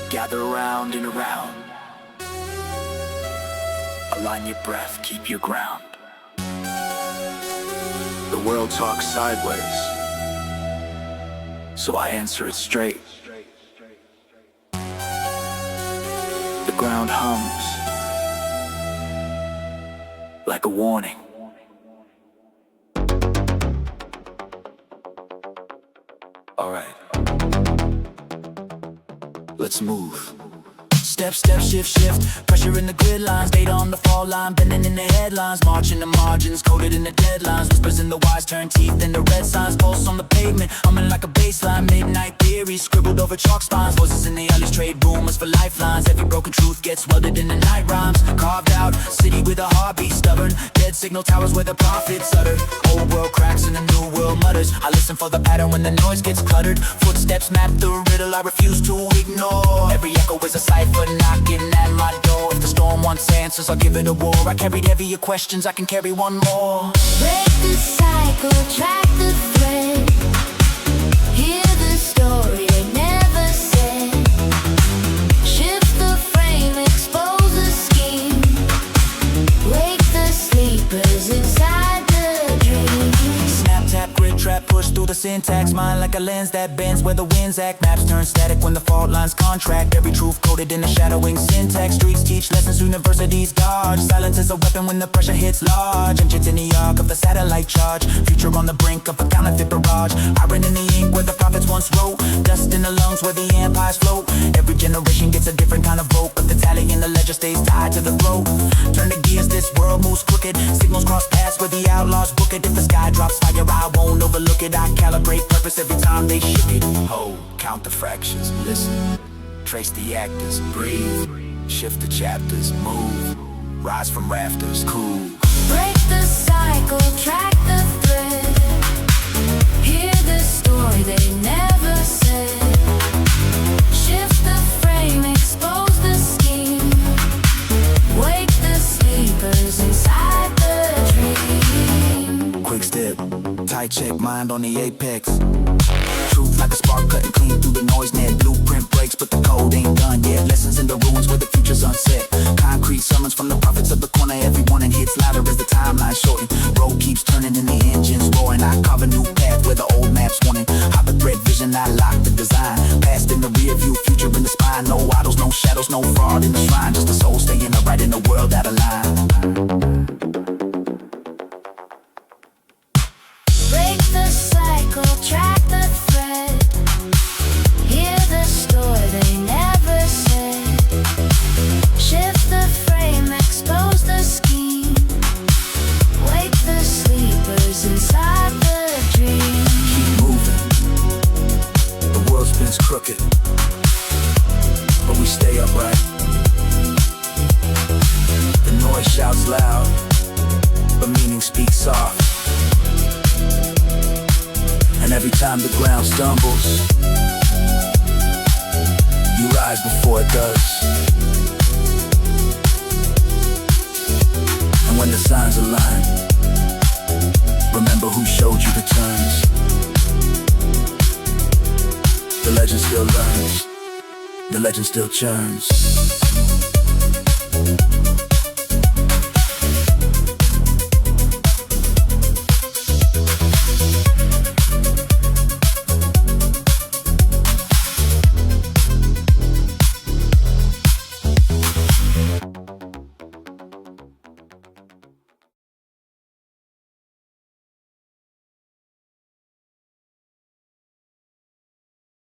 Gather around and around. Align your breath, keep your ground. The world talks sideways, so I answer it straight. The ground hums like a warning. Alright, let's move. Step, step, shift, shift. Pressure in the grid lines, data on the fall line, bending in the headlines, marching the margins, coded in the deadlines. Whispers in the wise turn teeth into red signs. Pulse on the pavement, humming like a baseline. Midnight theories scribbled over chalk spines. Voices in the alleys trade rumors for lifelines. Every broken truth gets welded in the night rhymes. Carved out, city with a heartbeat stubborn. Dead signal towers where the prophets uttered. Old world cracks and the new world mutters. I listen for the pattern when the noise gets cluttered. Footsteps map the riddle I refuse to ignore. Every echo is a cipher knocking at my door. If the storm wants answers, I'll give it a roar. I carried heavier questions, I can carry one more. Break the cycle, track the thread. Hear the story they never said. Shift the frame, expose the scheme. Wake the sleepers inside the dream. Snap, tap, grid trap, push through the syntax. Mind like a lens that bends where the winds act. Maps turn static when the fault lines contract. Every truth coded in the shadowing syntax. Streets teach lessons, universities dodge. Silence is a weapon when the pressure hits large. Engines in the arc of the satellite charge. Future on the brink of a counterfeit barrage. Iron in the ink where the prophets once wrote. Dust in the lungs where the empires float. Every generation gets a different kind of vote, but the tally in the ledger stays tied to the throat. Turn the gears, this world moves crooked. Signals cross paths where the outlaws book it. If the sky drops fire, I won't overlook it. I calibrate purpose every time they shook it. Hold, count the fractions, listen. Trace the actors, breathe. Shift the chapters, move. Rise from rafters, cool. Break the cycle, track the thread. Hear the story they never said. Shift the frame, expose the scheme. Wake the sleepers inside the dream. Quick step, tight check, mind on the apex. Truth like a spark cutting clean through the noise net. Blueprint breaks, but the code ain't done yet. Lessons in the ruins where the future's unset. Concrete summons from the prophets of the corner. Every warning hits louder as the timeline shorten. Road keeps turning and the engines roaring. I carve a new path where the old map's warning. Hop a thread vision, I lock the design. Past in the rear view, future in the spine. No idols, no shadows, no fraud in the shrine. Just a soul staying upright in the world out of line. Break the cycle, track the thread. Hear the story they never said. Shift the frame, expose the scheme. Wake the sleepers inside the dream. Keep moving. The world spins crooked, but we stay upright. The noise shouts loud, but meaning speaks soft. And every time the ground stumbles, you rise before it does. And when the signs align, remember who showed you the turns. The legend still learns, the legend still churns.